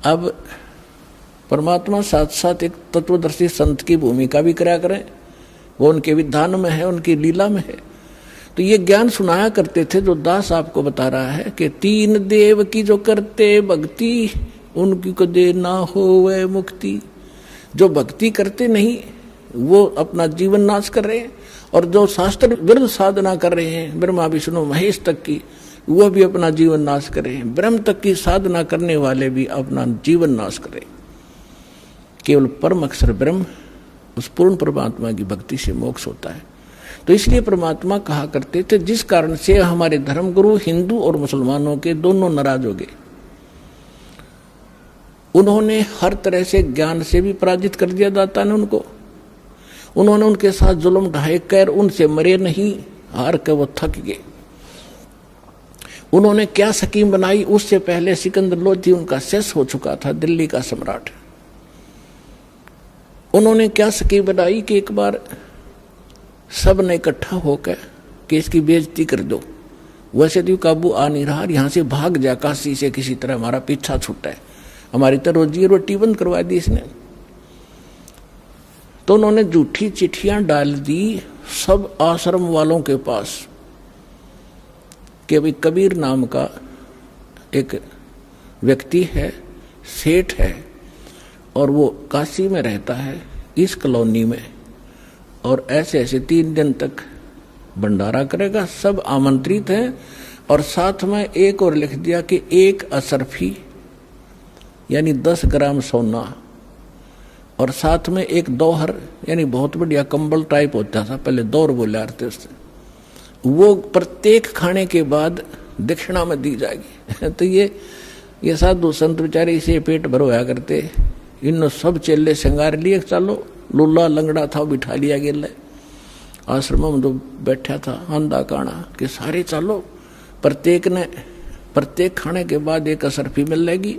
अब परमात्मा साथ साथ एक तत्वदर्शी संत की भूमिका भी कराया करें, वो उनके विधान में है, उनकी लीला में है। तो ये ज्ञान सुनाया करते थे जो दास आपको बता रहा है कि तीन देव की जो करते भक्ति उनकी कदे ना हो वह मुक्ति। जो भक्ति करते नहीं वो अपना जीवन नाश कर रहे हैं, और जो शास्त्र विरुद्ध साधना कर रहे हैं ब्रह्मा विष्णु महेश तक की, वो भी अपना जीवन नाश कर रहे हैं। ब्रह्म तक की साधना करने वाले भी अपना जीवन नाश कर रहे हैं। केवल परम अक्षर ब्रह्म, उस पूर्ण परमात्मा की भक्ति से मोक्ष होता है। तो इसलिए परमात्मा कहा करते थे, जिस कारण से हमारे धर्मगुरु हिंदू और मुसलमानों के दोनों नाराज हो गए। उन्होंने हर तरह से ज्ञान से भी पराजित कर दिया दाता ने उनको। उन्होंने उनके साथ जुल्म ढाए कर उनसे मरे नहीं, हार कर वो थक गए। उन्होंने क्या स्कीम बनाई, उससे पहले सिकंदर लोधी उनका शेष हो चुका था, दिल्ली का सम्राट। उन्होंने क्या स्कीम बनाई कि एक बार सब ने इकट्ठा होकर कि इसकी बेइज्जती कर दो, वैसे तो काबू आ नहीं रहा, यहां से भाग जा काशी से, किसी तरह हमारा पीछा छूटा है, हमारी तो रोजी रोटी बंद करवा दी इसने। तो उन्होंने झूठी चिट्ठियां डाल दी सब आश्रम वालों के पास कि भाई कबीर नाम का एक व्यक्ति है, सेठ है, और वो काशी में रहता है इस कॉलोनी में, और ऐसे ऐसे 3 दिन तक भंडारा करेगा, सब आमंत्रित हैं। और साथ में एक और लिख दिया कि 1 असरफी यानी 10 ग्राम सोना, और साथ में 1 दोहर यानी बहुत बढ़िया कंबल टाइप होता था पहले, दौर बोले आते उससे, वो प्रत्येक खाने के बाद दक्षिणा में दी जाएगी। तो ये साधु संत बेचारे इसे पेट भरोया करते। इन सब चेले श्रृंगार लिए, चलो लुल्ला लंगड़ा था बिठा लिया गया आश्रम में जो बैठा था आंधा काना कि सारे चलो, प्रत्येक खाने के बाद 1 असरफी मिल लेगी,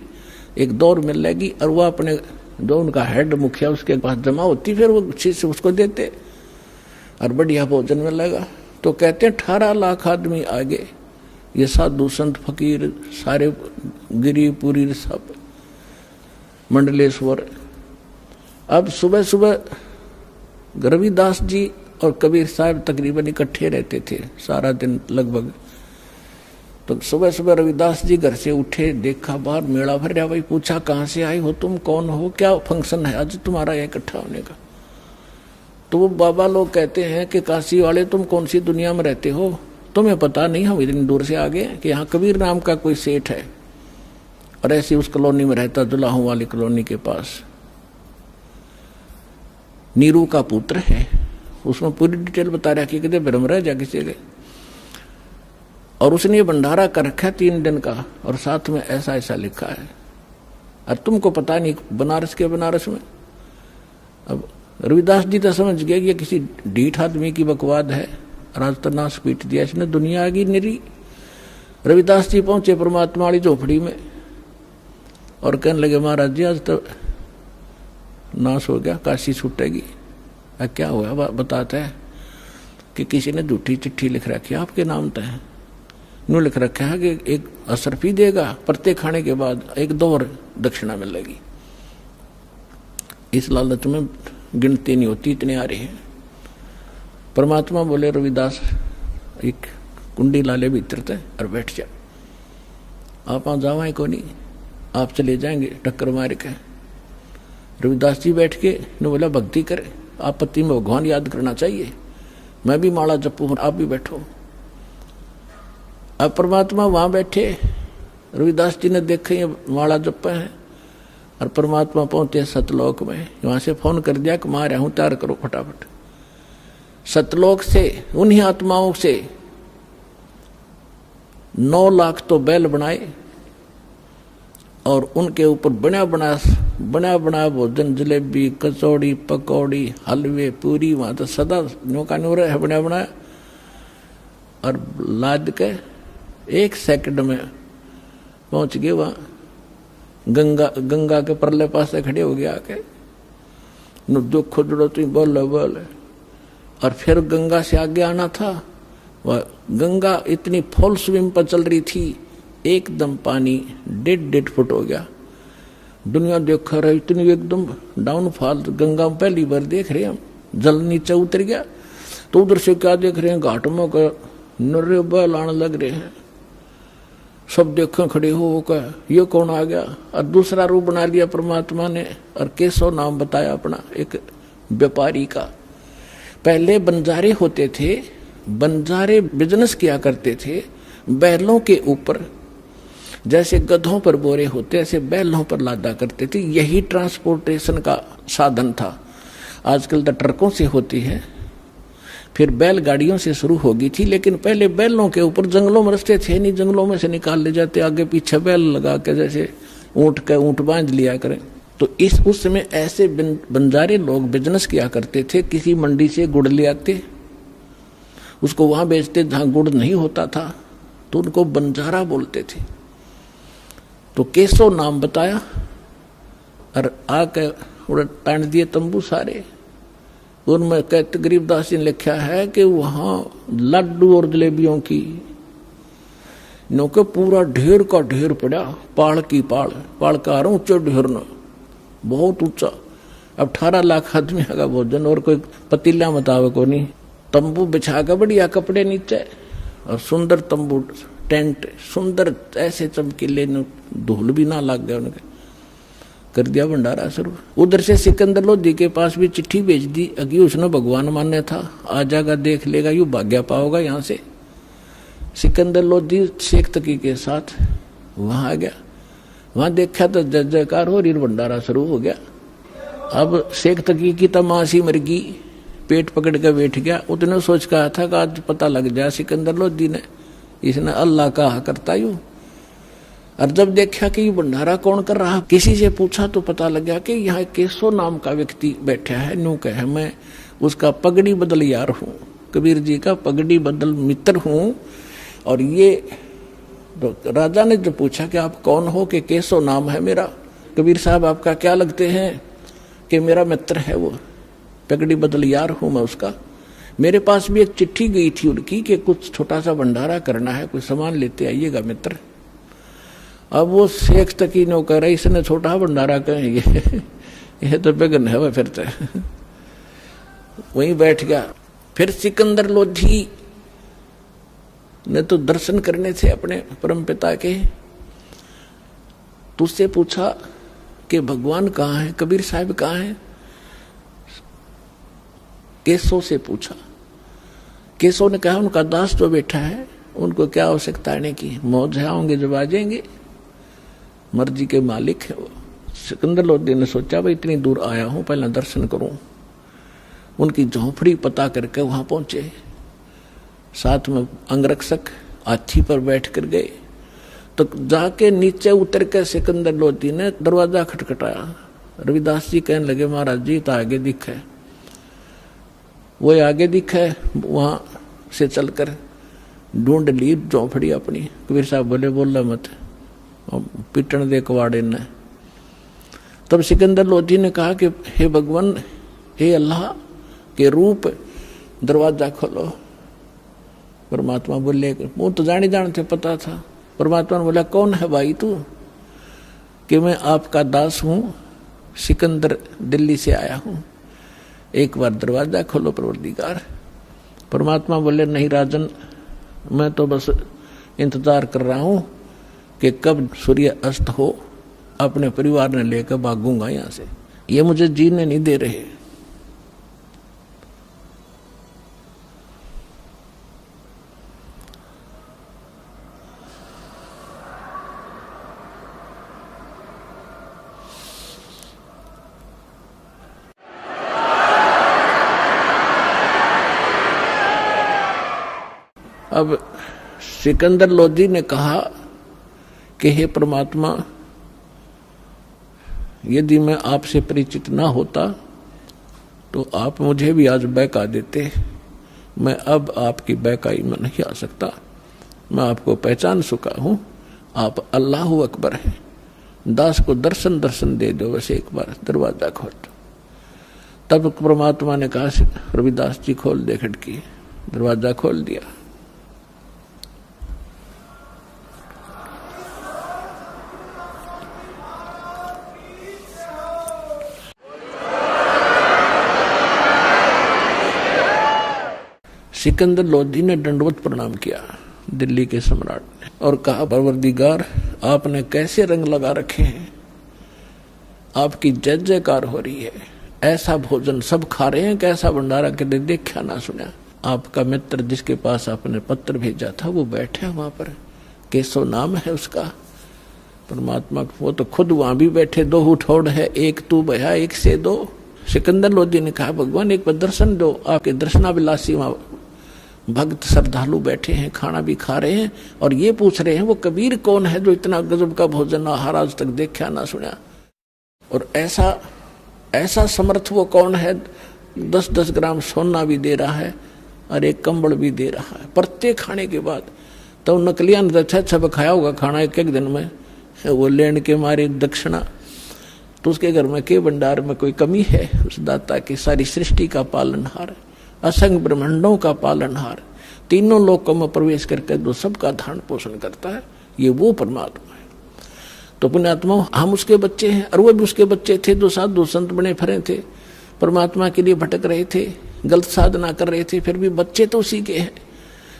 1 दौर मिल लेगी, और वह अपने जो उनका हेड मुखिया उसके पास जमा होती, फिर वो चीज से उसको देते और बढ़िया भोजन मिलेगा। तो कहते हैं 18 लाख आदमी आगे, ये साधु संत फकीर सारे गिरिपुरी सब मंडलेश्वर। अब सुबह सुबह रविदास जी और कबीर साहब तकरीबन इकट्ठे रहते थे सारा दिन लगभग। तो सुबह सुबह रविदास जी घर से उठे, देखा बाहर मेला भर रहा, भाई पूछा कहाँ से आए हो तुम, कौन हो, क्या फंक्शन है आज तुम्हारा यहाँ इकट्ठा होने का। तो वो बाबा लोग कहते हैं कि काशी वाले तुम कौन सी दुनिया में रहते हो, तुम्हें पता नहीं हम इतनी दूर से आ गए कि यहाँ कबीर नाम का कोई सेठ है, और ऐसी उस कॉलोनी में रहता, दुलाहों वाली कॉलोनी के पास। नीरू का पुत्र है, उसमें पूरी डिटेल बता रहा कि कितने भ्रम रह जा किसी के, और उसने ये भंडारा कर रखा 3 दिन का, और साथ में ऐसा ऐसा लिखा है, और तुमको पता नहीं बनारस के बनारस में। अब रविदास जी तो समझ गए ये किसी ढीठ आदमी की बकवाद है, राजतनाश पीट दिया इसने, दुनिया की निरी। रविदास जी पहुंचे परमात्मा वाली झोपड़ी में और कहने लगे महाराज जी आज तो नाश हो गया, काशी छूटेगी। क्या हुआ बताते हैं कि किसी ने झूठी चिट्ठी लिख रखी है आपके नाम तय, यूँ लिख रखा है कि 1 असरफी देगा, प्रत्येक खाने के बाद 1 दौर दक्षिणा मिलेगी। इस लालच में गिनती नहीं होती, इतने आ रहे हैं। परमात्मा बोले रविदास एक कुंडी लाले भीतर थे और बैठ जा, आप वहां जावाएं को नहीं, आप चले जाएंगे टक्कर मार के। रविदास जी बैठ के ने बोला भक्ति करे, आपत्ति में भगवान याद करना चाहिए, मैं भी माला जपू, आप भी बैठो। अब परमात्मा वहां बैठे, रविदास जी ने देखे ये माला जप है, और परमात्मा पहुंचे सतलोक में। वहां से फोन कर दिया कि मैं आ रहा हूं, तैयार करो फटाफट। सतलोक से उन्हीं आत्माओं से 9 लाख तो बैल बनाए, और उनके ऊपर बना बना भोजन, जलेबी कचौड़ी पकौड़ी हलवे पूरी, वहां तो सदा न्योका न्यो रहे बनाया, और लाद के 1 सेकंड में पहुंच गए वहां। गंगा के परले पास से खड़े हो गया आके, दुख जुड़ो तुम बोल, और फिर गंगा से आगे आना था। वह गंगा इतनी फुल स्विम पर चल रही थी, एकदम पानी 1.5 फुट हो गया, दुनिया देख रहा है इतनी एकदम डाउनफॉल, गंगा में पहली बार देख रहे हैं हम, जल नीचे उतर गया। तो उधर से क्या देख रहे हैं, घाट में का नर्रे बैल आने लग रहे हैं, सब देखें खड़े होकर, ये कौन आ गया। और दूसरा रूप बना लिया परमात्मा ने, और केशव नाम बताया अपना एक व्यापारी का। पहले बंजारे होते थे, बंजारे बिजनेस किया करते थे बैलों के ऊपर, जैसे गधों पर बोरे होते ऐसे बैलों पर लादा करते थे, यही ट्रांसपोर्टेशन का साधन था। आजकल तो ट्रकों से होती है, फिर बैलगाड़ियों से शुरू होगी थी, लेकिन पहले बैलों के ऊपर, जंगलों में रास्ते थे नहीं, जंगलों में से निकाल ले जाते, आगे पीछे बैल लगा के जैसे ऊंट बांध लिया करें। तो उस समय ऐसे बंजारे लोग बिजनेस किया करते थे। किसी मंडी से गुड़ ले आते, उसको वहां बेचते जहां गुड़ नहीं होता था, तो उनको बंजारा बोलते थे। तो केशव नाम बताया और आके तान दिए तंबू सारे। उनमें कहते गरीबदास जी ने लिखा है कि वहां लड्डू और जलेबियों की नौके पूरा ढेर का ढेर पड़ा, पहाड़ की पहाड़ का ऊंचा ढेर न, बहुत ऊंचा। अब 18 लाख आदमी का भोजन, और कोई पतीला मतावे को नहीं। तंबू बिछा कर बढ़िया कपड़े नीचे, और सुंदर तंबू टेंट सुंदर, ऐसे चमकीले, धूल भी ना लग गया उनके, कर दिया भंडारा शुरू। उधर से सिकंदर लोधी के पास भी चिट्ठी भेज दी, अगी उसने भगवान मान्य था, आ जाएगा देख लेगा, यू भाग्य पाओगा यहाँ से। सिकंदर लोधी शेख तकी के साथ वहां आ गया, वहां देखा तो जय जयकार हो रही, भंडारा शुरू हो गया। अब शेख तकी की तमाशी मर गई, पेट पकड़ के बैठ गया। उतने सोच कहा था कि आज पता लग जाए सिकंदर लोधी ने, इसने अल्लाह कहा करता यूं। और जब देखा कि ये भंडारा कौन कर रहा, किसी से पूछा तो पता लगा कि यहाँ केशव नाम का व्यक्ति बैठा है। न्यू कहे मैं उसका पगड़ी बदल यार हूँ, कबीर जी का पगड़ी बदल मित्र हूँ। और ये तो राजा ने जो पूछा कि आप कौन हो, कि केशव नाम है मेरा, कबीर साहब आपका क्या लगते हैं, कि मेरा मित्र है वो, पगड़ी बदल यार हूँ मैं उसका। मेरे पास भी एक चिट्ठी गई थी उनकी कि कुछ छोटा सा भंडारा करना है, कोई सामान लेते आइएगा मित्र। अब वो शेख तकी ने कह रहा इसने छोटा भंडारा कहेंगे, ये तो बेगन है वह। फिर तो वहीं बैठ गया। फिर सिकंदर लोधी ने तो दर्शन करने थे अपने परम पिता के, तो उससे पूछा कि भगवान कहाँ है, कबीर साहब कहाँ है। केशव से पूछा, केशव ने कहा उनका दास तो बैठा है, उनको क्या आवश्यकता आने की, मौज है, आएंगे जब आ जाएंगे, मर्जी के मालिक है वो। सिकंदर लोधी ने सोचा भाई इतनी दूर आया हूं, पहले दर्शन करूं। उनकी झोंपड़ी पता करके वहां पहुंचे, साथ में अंगरक्षक हाथी पर बैठ कर गए। तो जाके नीचे उतर के सिकंदर लोधी ने दरवाजा खटखटाया। रविदास जी कहने लगे महाराज जी तो आगे दिखे, वो आगे दिखे, वहां से चलकर ढूंढ ली झोंपड़ी अपनी। कबीर साहब बोले बोला मत, पिटन दे कवाड़े ने। तब सिकंदर लोधी ने कहा कि हे भगवान, हे अल्लाह के रूप, दरवाजा खोलो। परमात्मा बोले, वो तो जानते पता था। परमात्मा ने बोला कौन है भाई तू, कि मैं आपका दास हूं, सिकंदर दिल्ली से आया हूं, एक बार दरवाजा खोलो परवरदिगार। परमात्मा बोले नहीं राजन, मैं तो बस इंतजार कर रहा हूं कि कब सूर्य अस्त हो, अपने परिवार ने लेकर भागूंगा यहां से, ये मुझे जीने नहीं दे रहे। अब सिकंदर लोधी ने कहा कि हे परमात्मा, यदि मैं आपसे परिचित ना होता तो आप मुझे भी आज बहका देते। मैं अब आपकी बहकाई में नहीं आ सकता, मैं आपको पहचान चुका हूं, आप अल्लाह अकबर हैं। दास को दर्शन दे दो, बस एक बार दरवाजा खोल दो। तब परमात्मा ने कहा रविदास जी खोल दे खिड़की। दरवाजा खोल दिया। सिकंदर लोधी ने दंडवत प्रणाम किया दिल्ली के सम्राट ने और कहा, परवरदिगार आपने कैसे रंग लगा रखे हैं, आपकी जय जयकार हो रही है, ऐसा भोजन सब खा रहे हैं, कैसा भंडारा कदे देखा ना सुना। आपका मित्र जिसके पास आपने पत्र भेजा था वो बैठा वहां पर, केशव नाम है उसका। परमात्मा वो तो खुद वहां भी बैठे, दो उठौड़ है, एक तू भया एक से दो। सिकंदर लोधी ने कहा, भगवान एक बार दर्शन दो, आपके दर्शनाभिलाषी वहां भक्त श्रद्धालु बैठे हैं, खाना भी खा रहे हैं और ये पूछ रहे हैं वो कबीर कौन है जो इतना गजब का भोजन आहार आज तक देखा ना सुना, और ऐसा समर्थ वो कौन है, 10-10 ग्राम सोना भी दे रहा है और एक कंबल भी दे रहा है प्रत्येक खाने के बाद। तो नकलिया ने अच्छा खाया होगा खाना एक दिन में, वो लेन के मारे दक्षिणा। तो उसके घर में के भंडार में कोई कमी है? उस दाता की सारी सृष्टि का पालनहार, असंख्य ब्रह्मांडों का पालनहार, तीनों लोकों में प्रवेश करके जो सबका धारण पोषण करता है, ये वो परमात्मा है। तो पुण्यात्मा हम उसके बच्चे हैं और वो भी उसके बच्चे थे जो साधु संत बने फिरे थे, परमात्मा के लिए भटक रहे थे, गलत साधना कर रहे थे, फिर भी बच्चे तो उसी के हैं।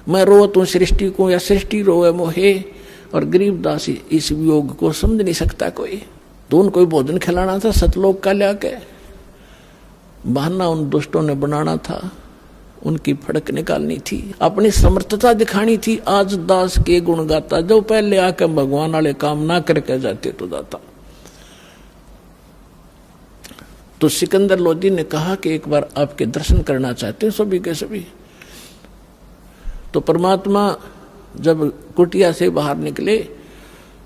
मैं रोवत हूँ सृष्टि को या सृष्टि रोए मोहे, और गरीबदास इस वियोग को समझ नहीं सकता कोई। तो उनको भोजन खिलाना था सतलोक का लिया के, बहाना उन दुष्टों ने बनाना था, उनकी फड़क निकालनी थी, अपनी समर्थता दिखानी थी। आज दास के गुण गाता, जो पहले आकर भगवान वाले काम ना करके जाते तो दाता। तो सिकंदर लोधी ने कहा कि एक बार आपके दर्शन करना चाहते हैं सभी के सभी। तो परमात्मा जब कुटिया से बाहर निकले,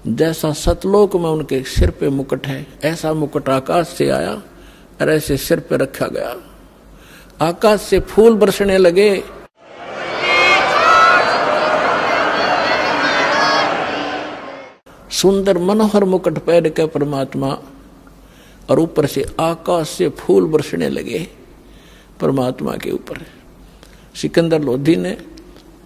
जैसा सतलोक में उनके सिर पे मुकुट है, ऐसा मुकुट आकाश से आया और ऐसे सिर पे रखा गया। आकाश से फूल बरसने लगे। सुंदर मनोहर मुकुट पहन के परमात्मा, और ऊपर से आकाश से फूल बरसने लगे परमात्मा के ऊपर। सिकंदर लोधी ने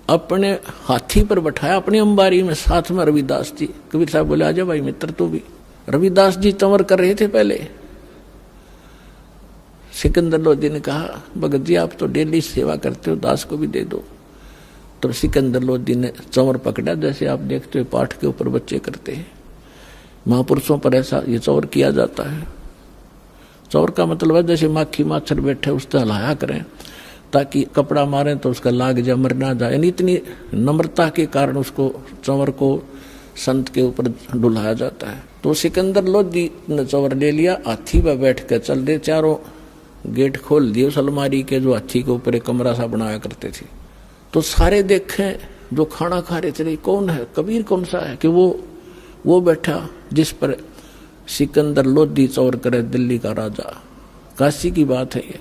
अपने हाथी पर बैठाया, अपनी अंबारी में, साथ में रविदास जी। कबीर साहब बोले, आजा भाई मित्र तू भी। रविदास जी चंवर कर रहे थे पहले। सिकंदर लोधी ने कहा, भगत जी आप तो डेली सेवा करते हो, दास को भी दे दो। तो सिकंदर लोधी ने चंवर पकड़ा, जैसे आप देखते हो पाठ के ऊपर बच्चे करते हैं। महापुरुषों पर ऐसा ये चंवर किया जाता है। चंवर का मतलब है जैसे माखी माछर बैठे उससे हलाया करें ताकि कपड़ा मारें तो उसका लाग जाए, मर ना जाए। इतनी नम्रता के कारण उसको चंवर को संत के ऊपर डुलाया जाता है। तो सिकंदर लोधी ने चंवर ले लिया, हाथी पर बैठ कर चल रहे, चारों गेट खोल दिए उस अलमारी के जो हाथी के ऊपर एक कमरा सा बनाया करते थे। तो सारे देखें जो खाना खा रहे थे, कौन है कबीर, कौन सा है, कि वो बैठा जिस पर सिकंदर लोधी चौर करे, दिल्ली का राजा। काशी की बात है ये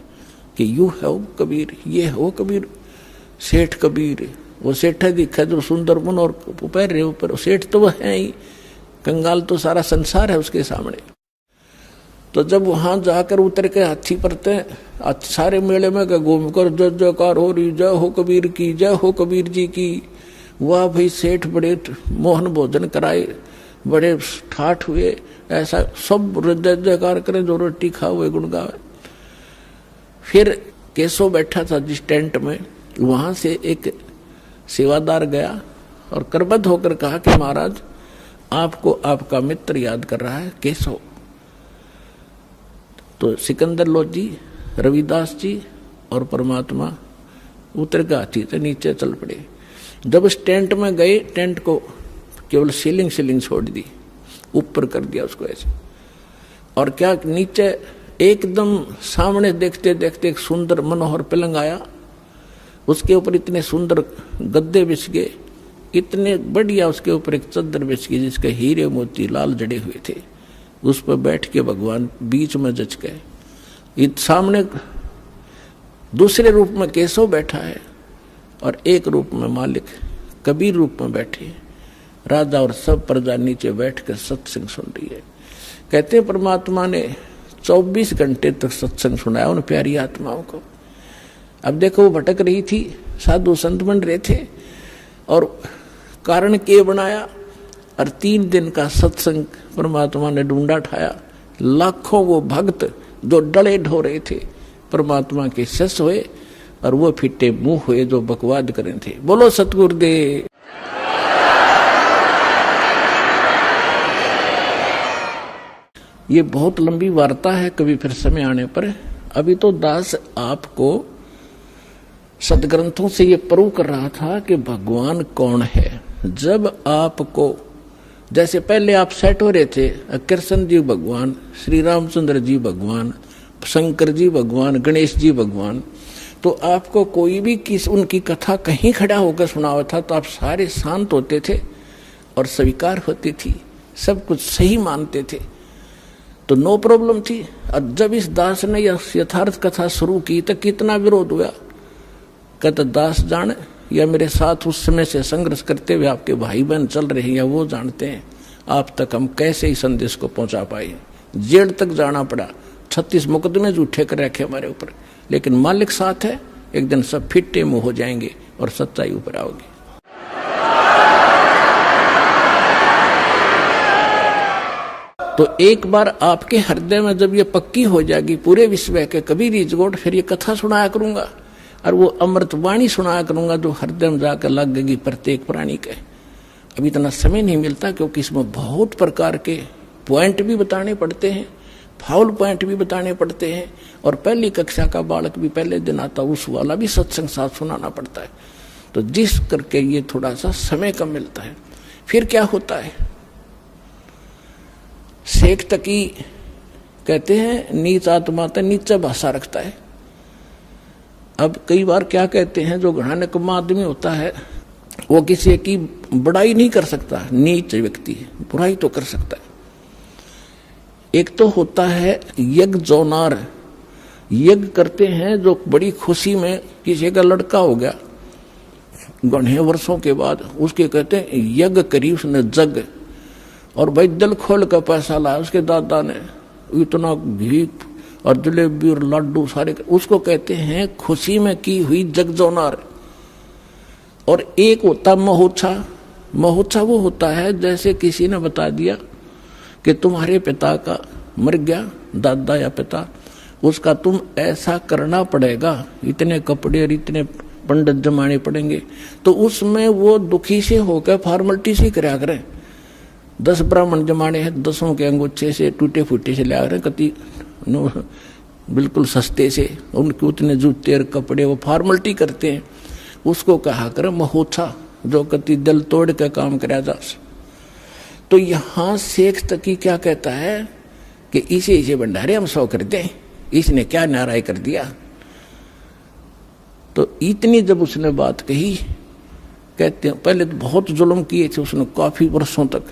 कि यू है वो कबीर, ये है वो कबीर, सेठ कबीर। वो सेठ दिखा जो सुंदर मन और पैर रहे ऊपर, सेठ तो वह है ही, कंगाल तो सारा संसार है उसके सामने। तो जब वहां जाकर उतर के हाथी पर सारे मेले में घूम कर जय जयकार हो रही, जय हो कबीर की, जय हो कबीर जी की। वह भाई सेठ बड़े मोहन भोजन कराए, बड़े ठाठ हुए, ऐसा सब जय जयकार करें, जो रोटी खा हुए गुण गावे। फिर केशव बैठा था जिस टेंट में, वहां से एक सेवादार गया और करबद्ध होकर कहा कि महाराज आपको आपका मित्र याद कर रहा है केशव। तो सिकंदर लोधी, रविदास जी और परमात्मा उतर के हाथी से नीचे चल पड़े। जब उस टेंट में गए, टेंट को केवल सीलिंग छोड़ दी, ऊपर कर दिया उसको ऐसे। और क्या नीचे एकदम सामने देखते देखते एक सुंदर मनोहर पलंग आया, उसके ऊपर इतने सुंदर गद्दे बिछ गए, इतने बढ़िया, उसके ऊपर एक चद्दर बिछ गई जिसके हीरे मोती लाल जड़े हुए थे। उस पर बैठ के भगवान बीच में जच गए। सामने दूसरे रूप में केशव बैठा है और एक रूप में मालिक कबीर रूप में बैठे। राजा और सब प्रजा नीचे बैठ कर सत्संग सुन रही है। कहते हैं परमात्मा ने 24 घंटे तक सत्संग सुनाया उन प्यारी आत्माओं को। अब देखो वो भटक रही थी, साधु संत बन रहे थे, और कारण के बनाया, और 3 दिन का सत्संग परमात्मा ने ढूंढा ठाया। लाखों वो भक्त जो डले ढो रहे थे परमात्मा के शिष्य हुए, और वो फिट्टे मुंह हुए जो बकवाद करें थे। बोलो सतगुरुदेव। ये बहुत लंबी वार्ता है, कभी फिर समय आने पर। अभी तो दास आपको सदग्रंथों से ये प्रूव कर रहा था कि भगवान कौन है। जब आपको, जैसे पहले आप सेट हो रहे थे, कृष्ण जी भगवान, श्री रामचंद्र जी भगवान, शंकर जी भगवान, गणेश जी भगवान, तो आपको कोई भी उनकी कथा कहीं खड़ा होकर सुनावा था तो आप सारे शांत होते थे और स्वीकार होती थी, सब कुछ सही मानते थे, तो नो प्रॉब्लम थी। और जब इस दास ने यथार्थ कथा शुरू की तो कितना विरोध हुआ। कहता दास जाने या मेरे साथ उस समय से संघर्ष करते हुए आपके भाई बहन चल रहे हैं या वो जानते हैं, आप तक हम कैसे ही संदेश को पहुंचा पाए। जेल तक जाना पड़ा, 36 मुकदमे झूठे कर रखे हमारे ऊपर, लेकिन मालिक साथ है, एक दिन सब फिट्टे मुंह हो जाएंगे और सच्चाई ऊपर आओगी। तो एक बार आपके हृदय में जब ये पक्की हो जाएगी पूरे विश्व के कभी रीजगोट, फिर ये कथा सुनाया करूंगा और वो अमृतवाणी सुनाया करूंगा जो हृदय में जाकर लगेगी प्रत्येक प्राणी के। अभी इतना समय नहीं मिलता क्योंकि इसमें बहुत प्रकार के पॉइंट भी बताने पड़ते हैं, फाउल पॉइंट भी बताने पड़ते हैं, और पहली कक्षा का बालक भी पहले दिन आता उस वाला भी सत्संग साथ सुनाना पड़ता है। तो जिस करके ये थोड़ा सा समय कम मिलता है। फिर क्या होता है, शेख तकी कहते हैं नीच आत्मा तो नीचा भाषा रखता है। अब कई बार क्या कहते हैं, जो घड़ा निकम्मा आदमी होता है वो किसी की बड़ाई नहीं कर सकता, नीच व्यक्ति बुराई तो कर सकता है। एक तो होता है यज्ञ जोनार, यज्ञ करते हैं जो बड़ी खुशी में, किसी का लड़का हो गया घने वर्षों के बाद, उसके कहते हैं यज्ञ करी उसने जग, और भाई दिल खोल का पैसा लाया उसके दादा ने, इतना घी और जलेबी और लड्डू सारे, उसको कहते हैं खुशी में की हुई जग जोनार। और एक होता महोत्सा, महोत्सा वो होता है जैसे किसी ने बता दिया कि तुम्हारे पिता का मर गया, दादा या पिता, उसका तुम ऐसा करना पड़ेगा, इतने कपड़े और इतने पंडित जमाने पड़ेंगे, तो उसमें वो दुखी से होकर फॉर्मेलिटी से कराया करें। 10 ब्राह्मण जमाने हैं, 10 के अंगूठे से टूटे फूटे से लिया करें, कति बिल्कुल सस्ते से, उनके उतने जूते और कपड़े वो फॉर्मेलिटी करते हैं, उसको कहा करें महोत्सा, जो कति दिल तोड़ के काम कराया जा। तो यहां शेख तकी क्या कहता है कि इसे भंडारे हम 100 कर दें, इसने क्या नाराय कर दिया। तो इतनी जब उसने बात कही, कहते हैं पहले तो बहुत जुल्म किए थे उसने काफी वर्षों तक,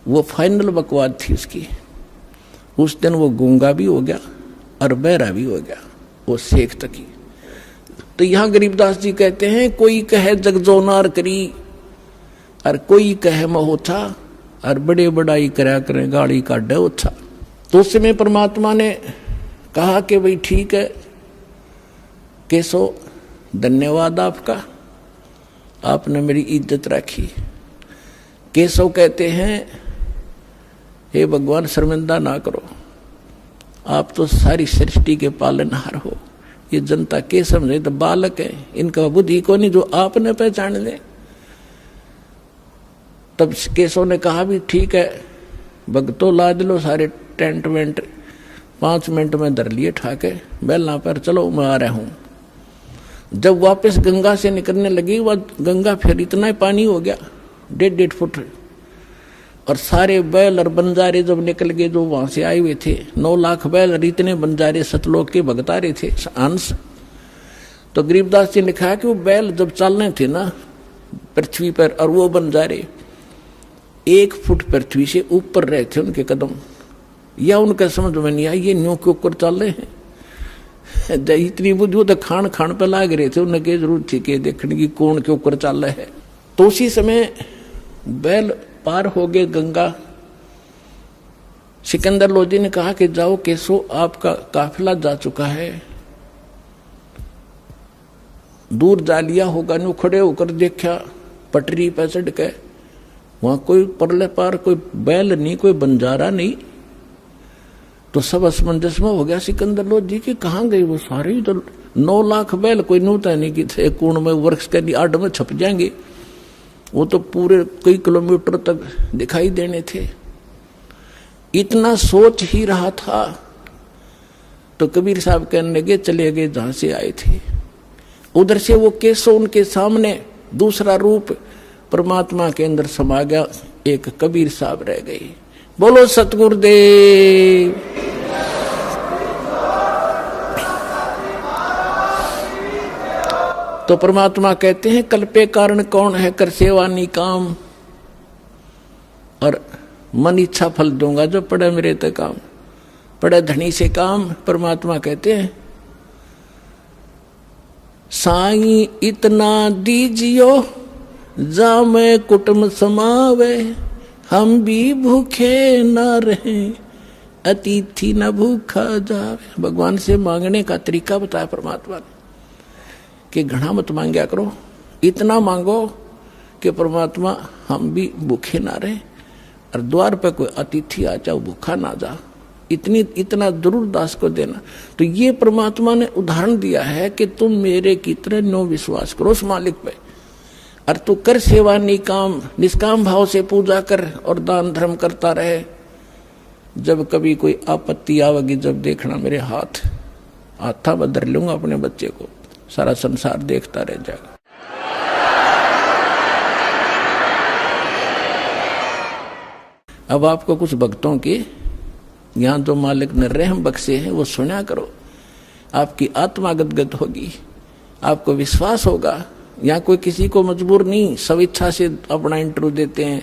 वो फाइनल बकवाद थी उसकी। उस दिन वो गूंगा भी हो गया और बहरा भी हो गया वो शेख तकी। तो यहां गरीबदास जी कहते हैं कोई कहे जगजोनार करी और कोई कहे महोत्सा, और बड़े बड़ाई करा करें गाड़ी का डोछा। तो उस समय परमात्मा ने कहा कि भाई ठीक है केशव, धन्यवाद आपका, आपने मेरी इज्जत रखी। केशव कहते हैं हे भगवान शर्मिंदा ना करो, आप तो सारी सृष्टि के पालनहार हो, ये जनता के समझे तो बालक है, इनका बुद्धि को नहीं जो आपने पहचान ले। तब केशव ने कहा भी ठीक है भगतो, लाद लो सारे टेंट वेंट, 5 मिनट में धर लिए ठाके बेलना पर, चलो मैं आ रहा हूं। जब वापस गंगा से निकलने लगी, वह गंगा फिर इतना ही पानी हो गया 1.5 फुट, और सारे बैल और बंजारे जब निकल गए जो वहां से आए हुए थे, 9 लाख बैल और इतने बंजारे सतलोक के भगतारे थे अंश। तो गरीबदास जी ने कहा कि वो बैल जब चलने थे ना पृथ्वी पर, और वो बंजारे 1 फुट पृथ्वी से ऊपर रहे थे उनके कदम, या उनका समझ में नहीं आई ये न्यू के ऊपर चल रहे हैं। इतनी बुद्धि तो खान खान पे लाग रहे थे, उन्हें क्या जरूरत थी कि देखने की कौन के ऊपर चल रहा है। तो उसी समय बैल पार हो गए गंगा। सिकंदर लोधी ने कहा कि जाओ केशव, आपका काफिला जा चुका है, दूर जा लिया होगा। नु खड़े होकर देखा पटरी पर चढ़ के, वहां कोई परले पार कोई बैल नहीं, कोई बंजारा नहीं। तो सब असमंजस में हो गया सिकंदर लोधी कि कहाँ गए वो सारे ही, तो 9 लाख बैल कोई नूता नहीं कि थे कुण में वृक्ष के आड़ में छप जाएंगे, वो तो पूरे कई किलोमीटर तक दिखाई देने थे। इतना सोच ही रहा था तो कबीर साहब कहने लगे चले गए जहां से आए थे। उधर से वो केसो उनके सामने दूसरा रूप परमात्मा के अंदर समा गया, एक कबीर साहब रह गए। बोलो सतगुरुदेव। तो परमात्मा कहते हैं कल्पे कारण कौन है, कर सेवा निकाम, और मन इच्छा फल दूंगा जो पड़े मेरे ते काम, पड़े धनी से काम। परमात्मा कहते हैं साईं इतना दीजियो जा मैं कुटुंब समावे, हम भी भूखे न रहे अतिथि न भूखा जावे। भगवान से मांगने का तरीका बताया परमात्मा ने कि घना मत मांगया करो, इतना मांगो कि परमात्मा हम भी भूखे ना रहे और द्वार पे कोई अतिथि आ जाओ भूखा ना जा, इतना जरूर दास को देना। तो ये परमात्मा ने उदाहरण दिया है कि तुम मेरे की तरह नो विश्वास करो उस मालिक पे, और तू कर सेवा निकाम, निष्काम भाव से पूजा कर और दान धर्म करता रहे। जब कभी कोई आपत्ति आवेगी, जब देखना मेरे हाथा बदल लूंगा अपने बच्चे को, सारा संसार देखता रह जाएगा। अब आपको कुछ भक्तों के यहाँ जो मालिक ने रहम बख्शे हैं वो सुना करो, आपकी आत्मा गदगद होगी, आपको विश्वास होगा। यहाँ कोई किसी को मजबूर नहीं, सब इच्छा से अपना इंटरव्यू देते हैं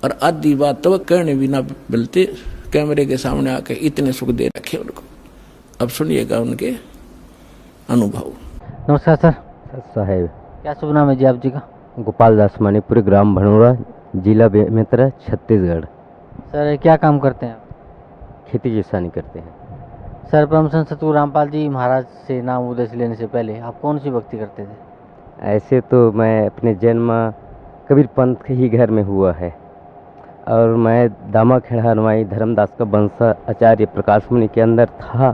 और आधी बात तो कहने भी ना मिलते, कैमरे के सामने आके इतने सुख दे रखे उनको। अब सुनिएगा उनके अनुभव। नमस्कार सर। साहेब क्या शुभ नाम है जी आप जी का? गोपाल दास मानीपुरी, ग्राम भनोरा, जिला बेमेतरा, छत्तीसगढ़। सर क्या काम करते हैं आप? खेती किसानी करते हैं। सर परम संत सतगुरु रामपाल जी महाराज से नाम उपदेश लेने से पहले आप कौन सी भक्ति करते थे? ऐसे तो मैं अपने जन्म कबीर पंथ के ही घर में हुआ है और मैं दामा खेड़ा हनुमाई धर्मदास का वंशा आचार्य प्रकाश मुनि के अंदर था,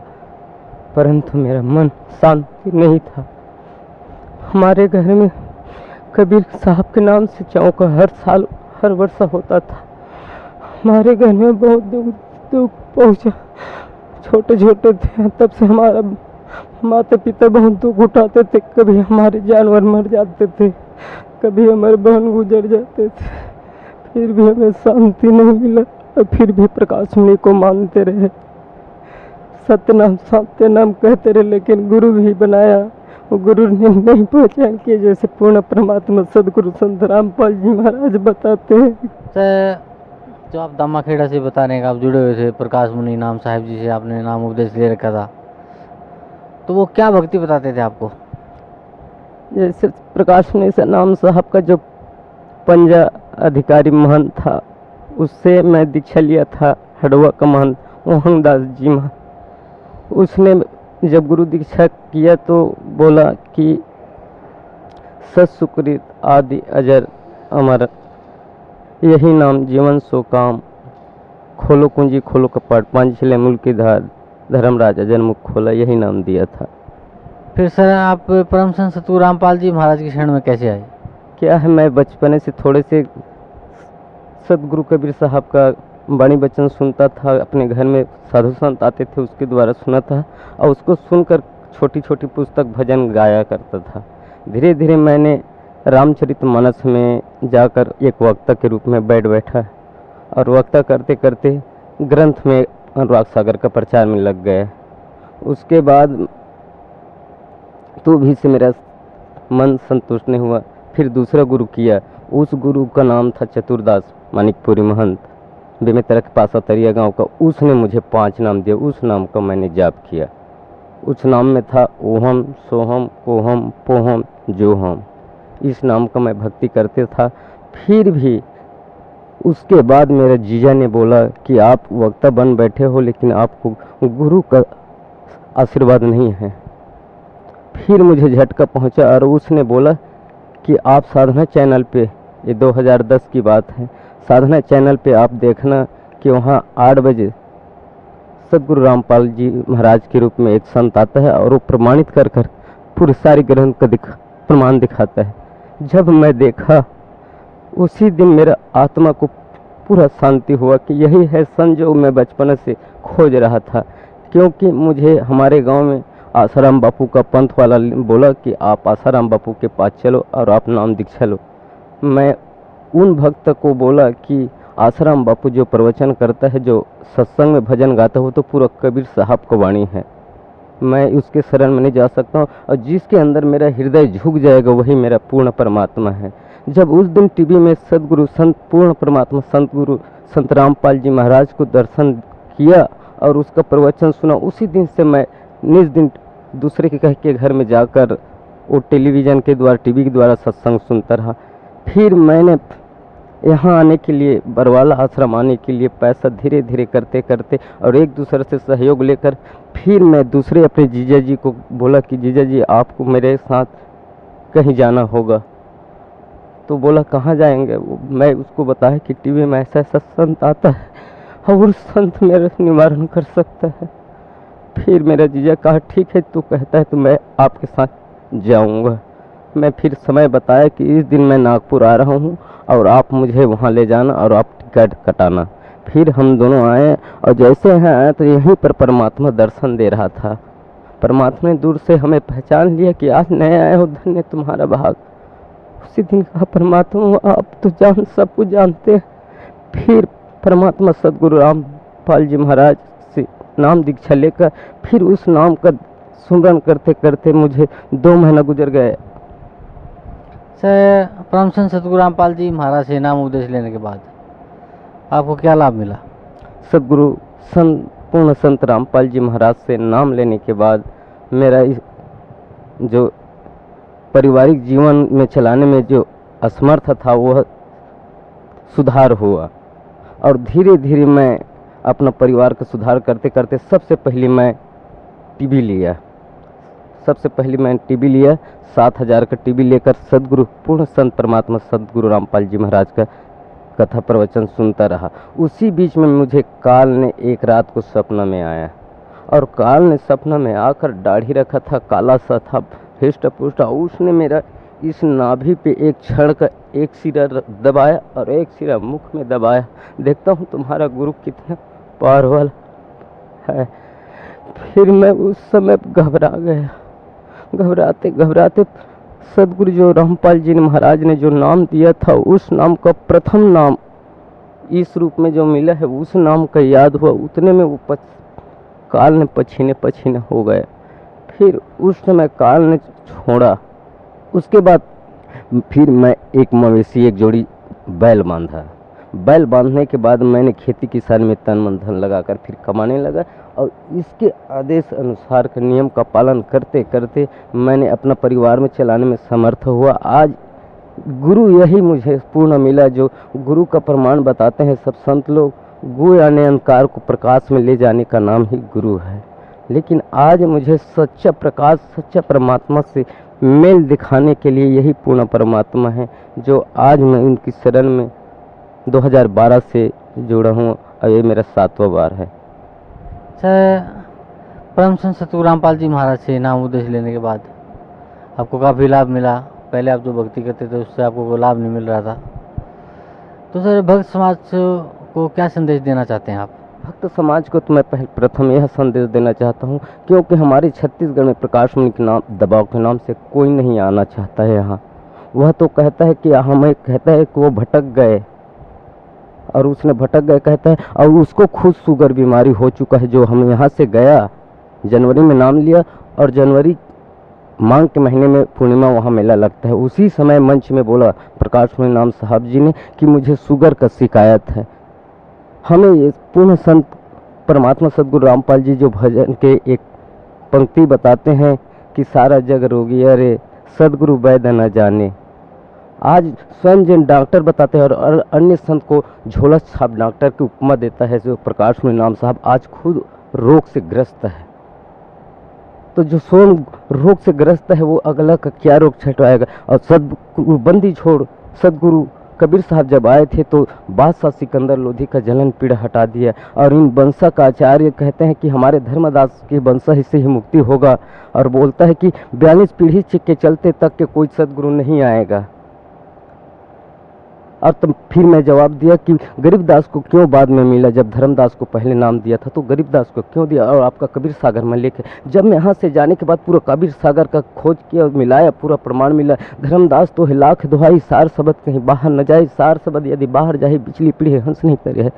परंतु मेरा मन शांति नहीं था। हमारे घर में कबीर साहब के नाम से चौका हर साल हर वर्ष होता था। हमारे घर में बहुत दुख पहुंचा, छोटे छोटे थे तब से हमारा माता पिता बहुत दुख उठाते थे। कभी हमारे जानवर मर जाते थे, कभी हमारे बहन गुजर जाते थे, फिर भी हमें शांति नहीं मिला और फिर भी प्रकाश मुनि को मानते रहे, सत्यनाम सत्यनाम कहते रहे। लेकिन गुरु भी बनाया, वो गुरु ने नहीं पहचान किया, जैसे पूर्ण परमात्मा सदगुरु संत रामपाल जी महाराज बताते हैं। सर जो आप दामा खेड़ा से बता रहे हैं आप जुड़े हुए थे प्रकाश मुनि नाम साहिब जी से, आपने नाम उपदेश ले रखा था, तो वो क्या भक्ति बताते थे आपको? जैसे प्रकाश मुनि से नाम साहब का जो पंजा अधिकारी महंत था, उससे मैं दीक्षा लिया था। हडवा का महंत मोहनदास जी महंत, उसने जब गुरु दीक्षा किया तो बोला कि सत सुकृत आदि अजर अमर, यही नाम जीवन सो काम, खोलो कुंजी खोलो कपट, पांच छिले मूल की धार, धर्मराज अजर मुख खोला, यही नाम दिया था। फिर सर आप परम संत सतगुरु रामपाल जी महाराज की शरण में कैसे आए? क्या है, मैं बचपन से थोड़े से सतगुरु कबीर साहब का वाणी वचन सुनता था। अपने घर में साधु संत आते थे, उसके द्वारा सुना था और उसको सुनकर छोटी छोटी पुस्तक भजन गाया करता था। धीरे धीरे मैंने रामचरितमानस में जाकर एक वक्ता के रूप में बैठा और वक्ता करते करते ग्रंथ में अनुराग सागर का प्रचार में लग गया। उसके बाद तो भी से मेरा मन संतुष्ट नहीं हुआ, फिर दूसरा गुरु किया। उस गुरु का नाम था चतुरदास मानिकपुरी महंत, बेमेतरा के पास अतरिया गांव का। उसने मुझे 5 नाम दिया, उस नाम का मैंने जाप किया। उस नाम में था ओहम सोहम कोहम पोहम जोहम, इस नाम का मैं भक्ति करते था। फिर भी उसके बाद मेरे जीजा ने बोला कि आप वक्ता बन बैठे हो लेकिन आपको गुरु का आशीर्वाद नहीं है। फिर मुझे झटका पहुंचा और उसने बोला कि आप साधना चैनल पे, ये 2010 की बात है, साधना चैनल पे आप देखना कि वहाँ 8 बजे सदगुरु रामपाल जी महाराज के रूप में एक संत आता है और वो प्रमाणित कर कर पूरे सारे ग्रंथ का प्रमाण दिखाता है। जब मैं देखा उसी दिन मेरा आत्मा को पूरा शांति हुआ कि यही है संत जो मैं बचपन से खोज रहा था। क्योंकि मुझे हमारे गांव में आसाराम बापू का पंथ वाला बोला कि आप आसाराम बापू के पास चलो और आप नाम दीक्षा लो। मैं उन भक्त को बोला कि आसाराम बापू जो प्रवचन करता है, जो सत्संग में भजन गाता है, वो तो पूरा कबीर साहब को वाणी है, मैं उसके शरण में नहीं जा सकता हूँ, और जिसके अंदर मेरा हृदय झुक जाएगा वही मेरा पूर्ण परमात्मा है। जब उस दिन टीवी में सदगुरु संत पूर्ण परमात्मा संत गुरु संत रामपाल जी महाराज को दर्शन किया और उसका प्रवचन सुना, उसी दिन से मैं निज दिन दूसरे के कह के घर में जाकर वो टेलीविज़न के द्वारा टीवी के द्वारा सत्संग सुनता रहा। फिर मैंने यहाँ आने के लिए, बरवाला आश्रम आने के लिए पैसा धीरे धीरे करते करते और एक दूसरे से सहयोग लेकर फिर मैं दूसरे अपने जीजा जी को बोला कि जीजा जी आपको मेरे साथ कहीं जाना होगा। तो बोला कहाँ जाएंगे। मैं उसको बताया कि टीवी में ऐसा ऐसा संत आता है और संत मेरा निवारण कर सकता है। फिर मेरा जीजा कहा ठीक है, तू कहता है तो मैं आपके साथ जाऊंगा। मैं फिर समय बताया कि इस दिन मैं नागपुर आ रहा हूँ और आप मुझे वहाँ ले जाना और आप टिकट कटाना। फिर हम दोनों आए और जैसे यहाँ आए तो यहीं पर परमात्मा दर्शन दे रहा था। परमात्मा ने दूर से हमें पहचान लिया कि आज नए आए हो, धन्य तुम्हारा भाग। उसी दिन कहा परमात्मा आप तो सब कुछ जानते हैं। फिर परमात्मा सदगुरु रामपाल जी महाराज से नाम दीक्षा लेकर फिर उस नाम का सुमरन करते करते मुझे 2 महीना गुजर गए। सर, परम संत सदगुरु रामपाल जी महाराज से नाम उपदेश लेने के बाद आपको क्या लाभ मिला? सदगुरु पूर्ण संत रामपाल जी महाराज से नाम लेने के बाद मेरा जो पारिवारिक जीवन में चलाने में जो असमर्थ था वह सुधार हुआ और धीरे धीरे मैं अपना परिवार का सुधार करते करते सबसे पहले मैं टीवी लिया। 7,000 का टीवी लेकर सदगुरु पूर्ण संत परमात्मा सदगुरु रामपाल जी महाराज का कथा प्रवचन सुनता रहा। उसी बीच में मुझे काल ने एक रात को सपना में आया और काल ने सपना में आकर दाढ़ी रखा था, काला सा था, हिष्ट पुष्ट। उसने मेरा इस नाभि पे एक क्षण का एक सिरा दबाया और एक सिरा मुख में दबाया। देखता हूँ तुम्हारा गुरु कितना पावरफुल है। फिर मैं उस समय घबरा गया। घबराते घबराते सदगुरु जो रामपाल जी महाराज ने जो नाम दिया था उस नाम का प्रथम नाम इस रूप में जो मिला है उस नाम का याद हुआ। उतने में वो काल ने पसीने हो गए। फिर उस समय काल ने छोड़ा। उसके बाद फिर मैं एक मवेशी एक जोड़ी बैल बांधा। बैल बांधने के बाद मैंने खेती किसानी में तन मन धन लगाकर फिर कमाने लगा और इसके आदेश अनुसार के नियम का पालन करते करते मैंने अपना परिवार में चलाने में समर्थ हुआ। आज गुरु यही मुझे पूर्ण मिला जो गुरु का प्रमाण बताते हैं सब संत लोग। गुरु यानी अंधकार को प्रकाश में ले जाने का नाम ही गुरु है। लेकिन आज मुझे सच्चा प्रकाश सच्चा परमात्मा से मेल दिखाने के लिए यही पूर्ण परमात्मा है जो आज मैं उनकी शरण में 2012 से जुड़ा हूँ और ये मेरा 7वां बार है। सर, परम संत सदगुरु रामपाल जी महाराज से नाम उपदेश लेने के बाद आपको काफ़ी लाभ मिला। पहले आप जो भक्ति करते थे उससे आपको कोई लाभ नहीं मिल रहा था। तो सर, भक्त समाज को क्या संदेश देना चाहते हैं आप? भक्त समाज को तो मैं प्रथम यह संदेश देना चाहता हूँ क्योंकि हमारे छत्तीसगढ़ में प्रकाश मुनि के नाम दबाव के नाम से कोई नहीं आना चाहता है यहाँ। वह तो कहता है कि हमें कहता है कि वो भटक गए और उसने भटक गए कहता है और उसको खुद शुगर बीमारी हो चुका है। जो हम यहाँ से गया जनवरी में नाम लिया और जनवरी मांग के महीने में पूर्णिमा वहाँ मेला लगता है। उसी समय मंच में बोला प्रकाश मुनि नाम साहब जी ने कि मुझे शुगर का शिकायत है। हमें ये पूर्ण संत परमात्मा सदगुरु रामपाल जी जो भजन के एक पंक्ति बताते हैं कि सारा जग रोगी अरे सदगुरु वैद्य न जाने। आज स्वयं जिन डॉक्टर बताते हैं और अन्य संत को झोला छाप डॉक्टर की उपमा देता है जो प्रकाश मुनि नाम साहब आज खुद रोग से ग्रस्त है। तो जो स्वयं रोग से ग्रस्त है वो अगला का क्या रोग छटवाएगा। और सदगुरु बंदी छोड़ सदगुरु कबीर साहब जब आए थे तो बादशाह सिकंदर लोधी का जलन पीड़ा हटा दिया, और इन वंशा का आचार्य कहते हैं कि हमारे धर्मदास के वंशा से ही मुक्ति होगा, और बोलता है कि 42 पीढ़ी के चलते तक के कोई सदगुरु नहीं आएगा। और तब फिर मैं जवाब दिया कि गरीबदास को क्यों बाद में मिला, जब धर्मदास को पहले नाम दिया था तो गरीबदास को क्यों दिया, और आपका कबीर सागर में लिखे। जब मैं यहाँ से जाने के बाद पूरा कबीर सागर का खोज किया और मिलाया, पूरा प्रमाण मिला। धर्मदास तो है लाख दुहाई, सार शब्द कहीं बाहर न जाए, सार शब्द यदि बाहर जाए बिचली पीढ़ी हंस नहीं करे है।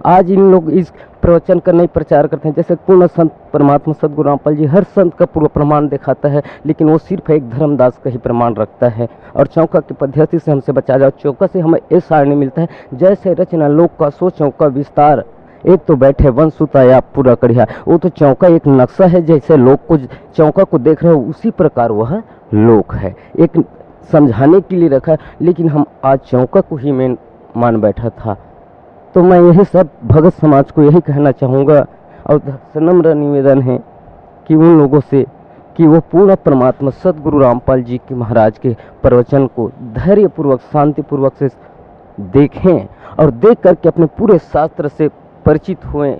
आज इन लोग इस प्रवचन का नहीं प्रचार करते हैं, जैसे पूर्ण संत परमात्मा सदगुरु रामपाल जी हर संत का पूर्व प्रमाण दिखाता है, लेकिन वो सिर्फ एक धर्मदास का ही प्रमाण रखता है। और चौका की पद्धति से हमसे बचा जाओ, चौका से हमें ये सारणी मिलता है, जैसे रचना लोक का सो चौका विस्तार, एक तो बैठे वन सुताया पूरा करिया। वो तो चौका एक नक्शा है, जैसे लोक को चौका को देख रहे हो उसी प्रकार वह लोक है, एक समझाने के लिए रखा है। लेकिन हम आज चौका को ही मेन मान बैठा था। तो मैं यही सब भगत समाज को यही कहना चाहूँगा, और सनम्र निवेदन है कि उन लोगों से कि वो पूर्ण परमात्मा सदगुरु रामपाल जी के महाराज के प्रवचन को धैर्यपूर्वक शांतिपूर्वक से देखें, और देख करके अपने पूरे शास्त्र से परिचित हुए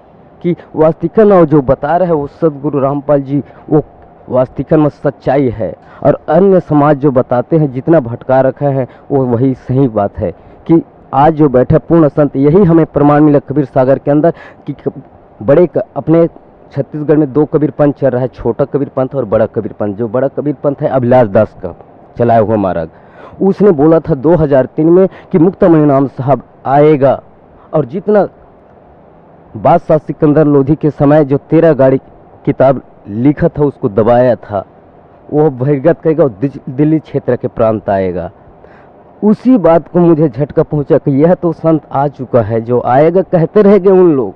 कि वास्तविकन और जो बता रहे हैं वो सदगुरु रामपाल जी वो वास्तविकन में सच्चाई है, और अन्य समाज जो बताते हैं जितना भटका रखा है वो वही सही बात है। कि आज जो बैठे पूर्ण संत, यही हमें प्रमाण मिला कबीर सागर के अंदर कि बड़े अपने छत्तीसगढ़ में 2 कबीर पंथ चल रहा है, छोटा कबीर पंथ और बड़ा कबीर पंथ। जो बड़ा कबीर पंथ है अभिलाष दास का चलाया हुआ मार्ग, उसने बोला था 2003 में कि मुक्तामणि नाम साहब आएगा, और जितना बादशाह सिकंदर लोधी के समय जो 13 गाड़ी किताब लिखा था उसको दबाया था, वो बहिर्गत करेगा और दिल्ली क्षेत्र के प्रांत आएगा। उसी बात को मुझे झटका पहुंचा कि यह तो संत आ चुका है, जो आएगा कहते रहेंगे उन लोग,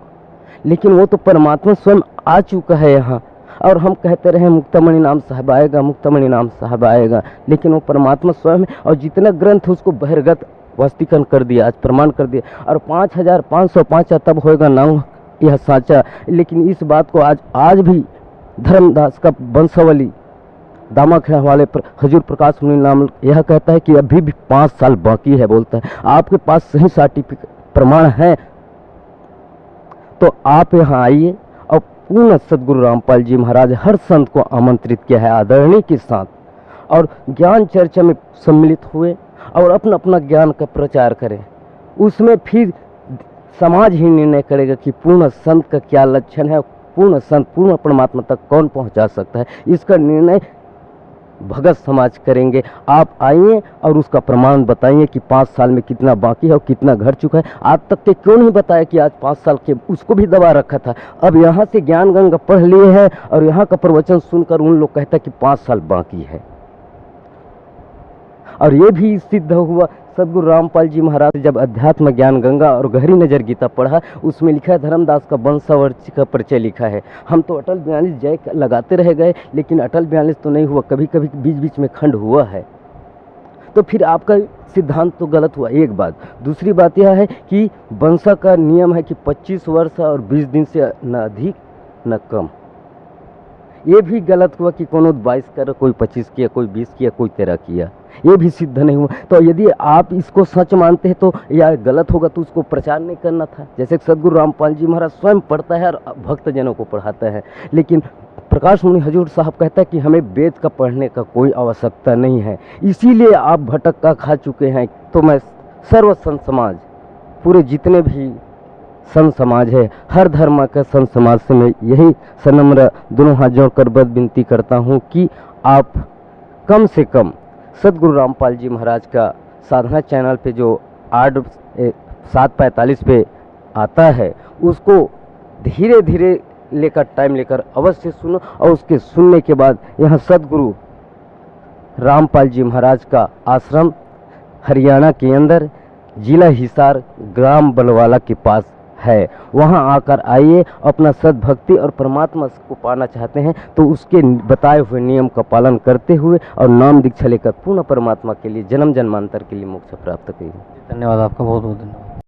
लेकिन वो तो परमात्मा स्वयं आ चुका है यहाँ। और हम कहते रहे मुक्तामणि नाम साहब आएगा, मुक्तामणि नाम साहब आएगा, लेकिन वो परमात्मा स्वयं है, और जितना ग्रंथ उसको बहिर्गत वास्तविकन कर दिया, आज प्रमाण कर दिया। और 5505 तब होएगा नाम यह साचा। लेकिन इस बात को आज भी धर्मदास का वंशावली दामाखेड़ा वाले पर हजूर प्रकाश मुनि नाम यह कहता है कि अभी भी 5 साल बाकी है। बोलता है आपके पास सही सर्टिफिकेट प्रमाण है तो आप यहाँ आइए। और पूर्ण सदगुरु रामपाल जी महाराज हर संत को आमंत्रित किया है आदरणीय के साथ, और ज्ञान चर्चा में सम्मिलित हुए और अपना अपना ज्ञान का प्रचार करें। उसमें फिर समाज ही निर्णय करेगा कि पूर्ण संत का क्या लक्षण है, पूर्ण संत पूर्ण परमात्मा तक कौन पहुंचा सकता है। इसका निर्णय भगत समाज करेंगे। आप आइए और उसका प्रमाण बताइए कि 5 साल में कितना बाकी है और कितना घट चुका है। आज तक के क्यों नहीं बताया कि आज 5 साल के उसको भी दबा रखा था। अब यहाँ से ज्ञान गंगा पढ़ लिए हैं और यहाँ का प्रवचन सुनकर उन लोग कहता है कि 5 साल बाकी है। और ये भी सिद्ध हुआ सदगुरु रामपाल जी महाराज जब अध्यात्म ज्ञान गंगा और गहरी नजर गीता पढ़ा, उसमें लिखा है धर्मदास का वंशावृक्ष का परिचय लिखा है। हम तो अटल 42 जय लगाते रह गए, लेकिन अटल 42 तो नहीं हुआ, कभी कभी बीच बीच में खंड हुआ है। तो फिर आपका सिद्धांत तो गलत हुआ, एक बात। दूसरी बात यह है कि वंशा का नियम है कि 25 वर्ष और 20 दिन से न अधिक न कम। ये भी गलत हुआ कि कोनो 22 कर, कोई 25 किया, कोई 20 किया, कोई 13 किया, ये भी सिद्ध नहीं हुआ। तो यदि आप इसको सच मानते हैं तो या गलत होगा तो उसको प्रचार नहीं करना था। जैसे सदगुरु रामपाल जी महाराज स्वयं पढ़ता है और भक्तजनों को पढ़ाता है, लेकिन प्रकाश मुनि हजूर साहब कहता है कि हमें वेद का पढ़ने का कोई आवश्यकता नहीं है, इसीलिए आप भटक्का खा चुके हैं। तो मैं सर्व संत समाज, पूरे जितने भी संत समाज है, हर धर्म का संत समाज से मैं यही सनम्र दोनों हाथ जोड़कर बद विनती करता हूँ कि आप कम से कम सदगुरु रामपाल जी महाराज का साधना चैनल पे जो 7:45 पे आता है उसको धीरे धीरे लेकर टाइम लेकर अवश्य सुनो। और उसके सुनने के बाद यहाँ सदगुरु रामपाल जी महाराज का आश्रम हरियाणा के अंदर जिला हिसार ग्राम बलवाला के पास है, वहाँ आकर आइए। अपना सद्भक्ति और परमात्मा को पाना चाहते हैं तो उसके बताए हुए नियम का पालन करते हुए और नाम दीक्षा लेकर पूर्ण परमात्मा के लिए जन्म जन्मांतर के लिए मोक्ष प्राप्त करिए। धन्यवाद आपका, बहुत बहुत धन्यवाद।